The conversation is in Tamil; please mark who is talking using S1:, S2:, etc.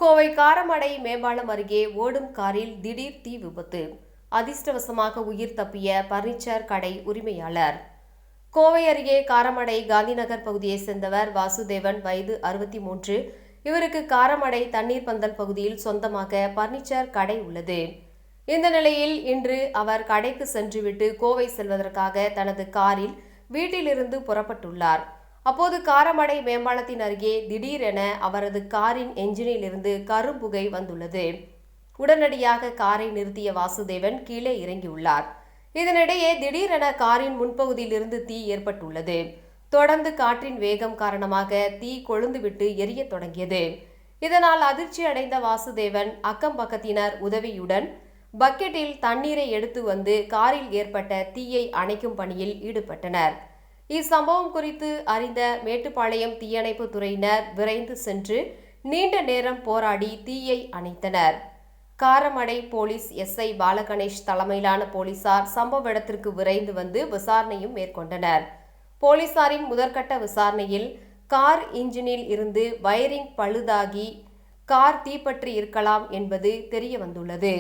S1: கோவை காரமடை மேம்பாலம் அருகே ஓடும் காரில் திடீர் தீ விபத்து. அதிர்ஷ்டவசமாக உயிர் தப்பிய பர்னிச்சர் கடை உரிமையாளர். கோவை அருகே காரமடை காந்திநகர் பகுதியைச் சேர்ந்தவர் வாசுதேவன், வயது 63. இவருக்கு காரமடை தண்ணீர் பந்தல் பகுதியில் சொந்தமாக பர்னிச்சர் கடை உள்ளது. இந்த நிலையில் இன்று அவர் கடைக்கு சென்றுவிட்டு கோவை செல்வதற்காக தனது காரில் வீட்டிலிருந்து புறப்பட்டுள்ளார். அப்போது காரமடை மேம்பாலத்தின் அருகே திடீரென அவரது காரின் என்ஜினில் இருந்து கரும்புகை வந்துள்ளது. உடனடியாக காரை நிறுத்திய வாசுதேவன் கீழே இறங்கியுள்ளார். இதனிடையே திடீரென காரின் முன்பகுதியில் இருந்து தீ ஏற்பட்டுள்ளது. தொடர்ந்து காற்றின் வேகம் காரணமாக தீ கொழுந்துவிட்டு எரியத் தொடங்கியது. இதனால் அதிர்ச்சி அடைந்த வாசுதேவன் அக்கம் பக்கத்தினர் உதவியுடன் பக்கெட்டில் தண்ணீரை எடுத்து வந்து காரில் ஏற்பட்ட தீயை அணைக்கும் பணியில் ஈடுபட்டனர். இச்சம்பவம் குறித்து அறிந்த மேட்டுப்பாளையம் தீயணைப்பு துறையினர் விரைந்து சென்று நீண்ட நேரம் போராடி தீயை அணைத்தனர். காரமடை போலீஸ் எஸ்ஐ பாலகணேஷ் தலைமையிலான போலீசார் சம்பவ இடத்திற்கு விரைந்து வந்து விசாரணையும் மேற்கொண்டனர். போலீசாரின் முதற்கட்ட விசாரணையில் கார் இன்ஜினில் இருந்து வயரிங் பழுதாகி கார் தீப்பற்றி இருக்கலாம் என்பது தெரிய வந்துள்ளது.